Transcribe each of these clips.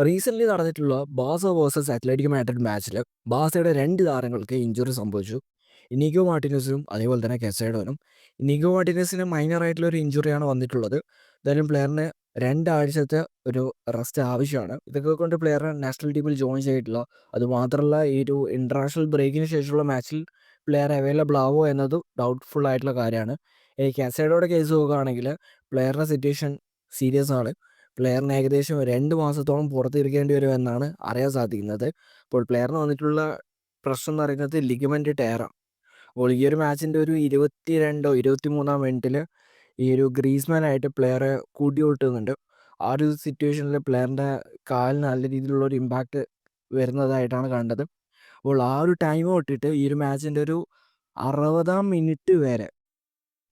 Recently നടന്നിട്ടുള്ള ബാസ versus Atletico Madrid മാച്ചിൽ ബാസയുടെ 2 താരങ്ങൾക്ക് ഇഞ്ചുറി സംഭവിച്ചു. ഇനിഗോ മാർട്ടിനസും അതേപോലെ തന്നെ കെസേഡോനും. ഇനിഗോ മാർട്ടിനസിന് മൈനർ ആയിട്ടുള്ള ഒരു ഇഞ്ചുറിയാണ് വന്നിട്ടുള്ളത്. എന്തായാലും പ്ലെയറിന് 2 ആഴ്ചത്തെ ഒരു റെസ്റ്റ് ആവശ്യമാണ്. ഇതൊക്കെ കൊണ്ട് പ്ലെയറിന് നാഷണൽ ടീമിൽ ജോയിൻ ചെയ്തിട്ടില്ല. അതുമാത്രമല്ല ഈ ഒരു ഇൻ്റർനാഷണൽ ബ്രേക്കിന് ശേഷമുള്ള മാച്ചിൽ പ്ലെയർ അവൈലബിൾ ആവുമോ എന്നത് ഡൗട്ട്ഫുൾ ആയിട്ടുള്ള കാര്യമാണ്. ഈ കെസേഡോയുടെ കേസ് നോക്കുകയാണെങ്കിൽ പ്ലെയറിൻ്റെ സിറ്റുവേഷൻ സീരിയസ് ആണ്. പ്ലെയറിന് ഏകദേശം 2 മാസത്തോളം പുറത്തിരിക്കേണ്ടി വരുമെന്നാണ് അറിയാൻ സാധിക്കുന്നത്. അപ്പോൾ പ്ലെയറിന് വന്നിട്ടുള്ള പ്രശ്നം എന്ന് പറയുന്നത് ലിഗമെൻ്റ് ടയറാണ്. അപ്പോൾ ഈ ഒരു മാച്ചിൻ്റെ ഒരു 22 23 മിനിറ്റിൽ ഈ ഒരു ഗ്രീസ്മാനായിട്ട് പ്ലെയറെ കൂട്ടിമുട്ടുന്നുണ്ട്. ആ ഒരു സിറ്റുവേഷനിൽ പ്ലെയറിൻ്റെ കാലിന് നല്ല രീതിയിലുള്ള ഒരു ഇമ്പാക്റ്റ് വരുന്നതായിട്ടാണ് കണ്ടത്. അപ്പോൾ ആ ഒരു ടൈം തൊട്ടിട്ട് ഈ ഒരു മാച്ചിൻ്റെ ഒരു 60-ാം മിനിറ്റ് വരെ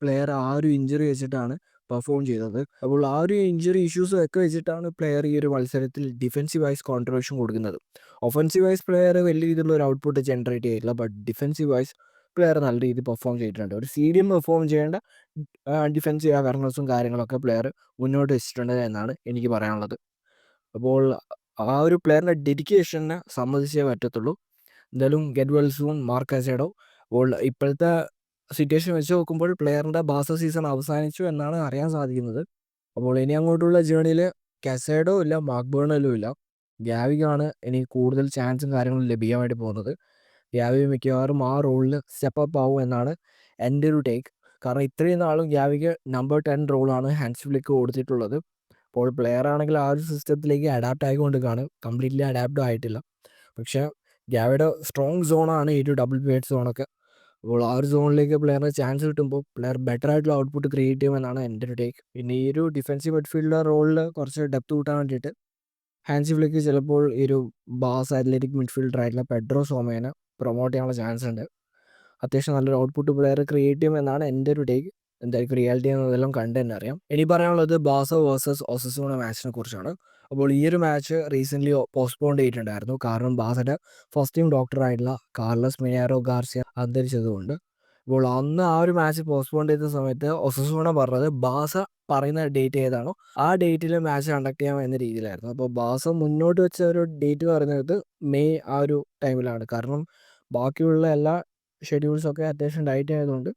പ്ലെയർ ആ ഒരു ഇഞ്ചുറി വെച്ചിട്ടാണ് പെർഫോം ചെയ്തത്. അപ്പോൾ ആ ഒരു ഇഞ്ചുറി ഇഷ്യൂസ് ഒക്കെ വെച്ചിട്ടാണ് പ്ലെയർ ഈ ഒരു മത്സരത്തിൽ ഡിഫെൻസീവ് വൈസ് കോൺട്രിബ്യൂഷൻ കൊടുക്കുന്നത്. ഒഫൻസീവ് വൈസ് പ്ലെയർ വലിയ രീതിയിലുള്ള ഒരു ഔട്ട്പുട്ട് ജനറേറ്റ് ചെയ്തില്ല. ബട്ട് ഡിഫെൻസീവ് വൈസ് പ്ലെയർ നല്ല രീതിയിൽ പെർഫോം ചെയ്തിട്ടുണ്ട്. ഒരു സീഡിയം പെർഫോം ചെയ്യേണ്ട ഡിഫെൻസീവ് അവയർനെസ്സും കാര്യങ്ങളൊക്കെ പ്ലെയർ മുന്നോട്ട് വെച്ചിട്ടുണ്ട് എന്നാണ് എനിക്ക് പറയാനുള്ളത്. അപ്പോൾ ആ ഒരു പ്ലെയറിൻ്റെ ഡെഡിക്കേഷനെ സമ്മതിച്ചേ പറ്റത്തുള്ളൂ. എന്തായാലും ഗെറ്റ് വെൽ സൂൺ മാർക്ക് കസേഡോ. അപ്പോൾ ഇപ്പോഴത്തെ സിറ്റുവേഷൻ വെച്ച് നോക്കുമ്പോൾ പ്ലെയറിൻ്റെ ബാസ സീസൺ അവസാനിച്ചു എന്നാണ് അറിയാൻ സാധിക്കുന്നത്. അപ്പോൾ ഇനി അങ്ങോട്ടുള്ള ജേണിയിൽ കസേഡോ ഇല്ല, മാക്ബേർണലും ഇല്ല. ഗ്യാവിക്കാണ് ഇനി കൂടുതൽ ചാൻസും കാര്യങ്ങളും ലഭിക്കാൻ വേണ്ടി പോകുന്നത്. ഗ്യാവി മിക്കവാറും ആ റോളിൽ സ്റ്റെപ്പ് ആവും എന്നാണ് എൻ്റെ ഒരു ടേക്ക്. കാരണം ഇത്രയും നാളും ഗ്യാവിക്ക് നമ്പർ 10 റോളാണ് ഹാൻസ് ഫ്ലിക്ക് കൊടുത്തിട്ടുള്ളത്. അപ്പോൾ പ്ലെയർ ആണെങ്കിൽ ആ ഒരു സിസ്റ്റത്തിലേക്ക് അഡാപ്റ്റ് ആയിക്കൊണ്ടിരിക്കുകയാണ്. കംപ്ലീറ്റ്ലി അഡാപ്റ്റ് ആയിട്ടില്ല. പക്ഷേ ഗ്യാവിയുടെ സ്ട്രോങ് സോണാണ് ഈ ഒരു ഡബിൾ പേഡ് സോണൊക്കെ. അപ്പോൾ ആ ഒരു സോണിലേക്ക് പ്ലെയറിന് ചാൻസ് കിട്ടുമ്പോൾ പ്ലെയർ ബെറ്റർ ആയിട്ടുള്ള ഔട്ട്പുട്ട് ക്രിയേറ്റ് ചെയ്യുമെന്നാണ് എൻ്റെ ഒരു ടേക്ക്. പിന്നെ ഈ ഒരു ഡിഫെൻസീവ് മിഡ്ഫീൽഡർ റോളിൽ കുറച്ച് ഡെപ്ത് കൂട്ടാൻ വേണ്ടിയിട്ട് ഹാൻസി ഫ്ലിക്ക് ചിലപ്പോൾ ഈ ഒരു ബാസ് അത്ലറ്റിക് മിഡ്ഫീൽഡർ ആയിട്ടുള്ള പെഡ്രോ സോമേനെ പ്രൊമോട്ട് ചെയ്യാനുള്ള ചാൻസ് ഉണ്ട്. അത്യാവശ്യം നല്ലൊരു ഔട്ട്പുട്ട് പ്ലെയർ ക്രിയേറ്റ് ചെയ്യുമെന്നാണ് എൻ്റെ ഒരു ടേക്ക്. എന്തായിരിക്കും റിയാലിറ്റി എന്നതെല്ലാം കണ്ട് തന്നെ അറിയാം. ഇനി പറയാനുള്ളത് ബാസ വേഴ്സസ് ഒസസൂണ മാച്ചിനെ കുറിച്ചാണ്. അപ്പോൾ ഈ ഒരു മാച്ച് റീസെൻ്റ്ലി പോസ്റ്റ്പോൺ ചെയ്തിട്ടുണ്ടായിരുന്നു. കാരണം ബാസയുടെ ഫസ്റ്റ് ടീം ഡോക്ടറായിട്ടുള്ള കാർലസ് മിനാരോ ഗാർസിയ അന്തരിച്ചതുകൊണ്ട്. അപ്പോൾ അന്ന് ആ ഒരു മാച്ച് പോസ്റ്റ്പോൺ ചെയ്ത സമയത്ത് ഒസസൂണ പറഞ്ഞത് ബാസ പറയുന്ന ഡേറ്റ് ഏതാണോ ആ ഡേറ്റിൽ മാച്ച് കണ്ടക്ട് ചെയ്യാം എന്ന രീതിയിലായിരുന്നു. അപ്പോൾ ബാസ മുന്നോട്ട് വെച്ച ഒരു ഡേറ്റ് പറയുന്നത് മെയ് ആ ഒരു ടൈമിലാണ്. കാരണം ബാക്കിയുള്ള എല്ലാ ഷെഡ്യൂൾസൊക്കെ അത്യാവശ്യം ടൈറ്റ് ആയതുകൊണ്ട്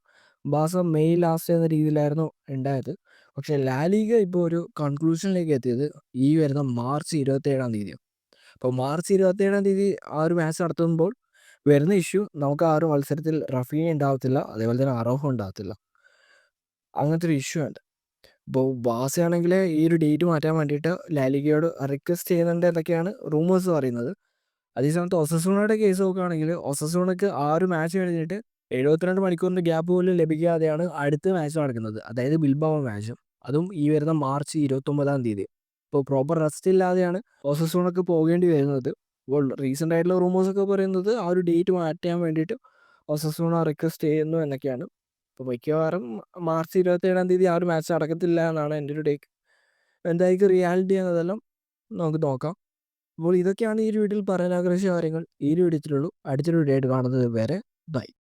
ബാസ മെയ് ലാസ്റ്റ് എന്ന രീതിയിലായിരുന്നു ഉണ്ടായത്. പക്ഷേ ലാലിഗ ഇപ്പോൾ ഒരു കൺക്ലൂഷനിലേക്ക് എത്തിയത് ഈ വരുന്ന മാർച്ച് 27-ാം തീയതിയാണ്. അപ്പോൾ മാർച്ച് 27-ാം തീയതി ആ ഒരു മാച്ച് നടത്തുമ്പോൾ വരുന്ന ഇഷ്യൂ നമുക്ക് ആ ഒരു മത്സരത്തിൽ റഫീന ഉണ്ടാകത്തില്ല, അതേപോലെ തന്നെ അറോഹ ഉണ്ടാകത്തില്ല. അങ്ങനത്തെ ഒരു ഇഷ്യൂ ഉണ്ട്. ഇപ്പോൾ ബാസയാണെങ്കിൽ ഈ ഒരു ഡേറ്റ് മാറ്റാൻ വേണ്ടിയിട്ട് ലാലിഗയോട് റിക്വസ്റ്റ് ചെയ്യുന്നുണ്ട് എന്നൊക്കെയാണ് റൂമേഴ്സ് പറയുന്നത്. അതേസമയത്ത് ഒസസൂണയുടെ കേസ് നോക്കുകയാണെങ്കിൽ ഒസസൂണയ്ക്ക് ആ ഒരു മാച്ച് കഴിഞ്ഞിട്ട് 72 മണിക്കൂറിൻ്റെ ഗ്യാപ്പ് പോലും ലഭിക്കാതെയാണ് അടുത്ത മാച്ച് നടക്കുന്നത്. അതായത് ബിൽബാവോ മാച്ച്. അതും ഈ വരുന്ന മാർച്ച് 29-ാം തീയതി. ഇപ്പോൾ പ്രോപ്പർ റെസ്റ്റ് ഇല്ലാതെയാണ് ഒസസൂണക്ക് പോകേണ്ടി വരുന്നത്. അപ്പോൾ റീസെൻ്റ് ആയിട്ടുള്ള റൂമേഴ്സൊക്കെ പറയുന്നത് ആ ഒരു ഡേറ്റ് മാറ്റാൻ വേണ്ടിയിട്ട് ഒസസൂണ റിക്വസ്റ്റ് ചെയ്യുന്നു എന്നൊക്കെയാണ്. അപ്പോൾ മിക്കവാറും മാർച്ച് 27-ാം തീയതി ആ ഒരു മാച്ച് നടക്കത്തില്ല എന്നാണ് എൻ്റെ ഒരു ടേക്ക്. എന്തായിരിക്കും റിയാലിറ്റി എന്നതെല്ലാം നമുക്ക് നോക്കാം. അപ്പോൾ ഇതൊക്കെയാണ് ഈ ഒരു വീഡിയോയിൽ പറയാൻ ആഗ്രഹിച്ച കാര്യങ്ങൾ. ഈ ഒരു വീഡിയോത്തിലുള്ളൂ. അടുത്തൊരു വീഡിയോ ആയിട്ട് കാണുന്നത് വരെ ബൈ.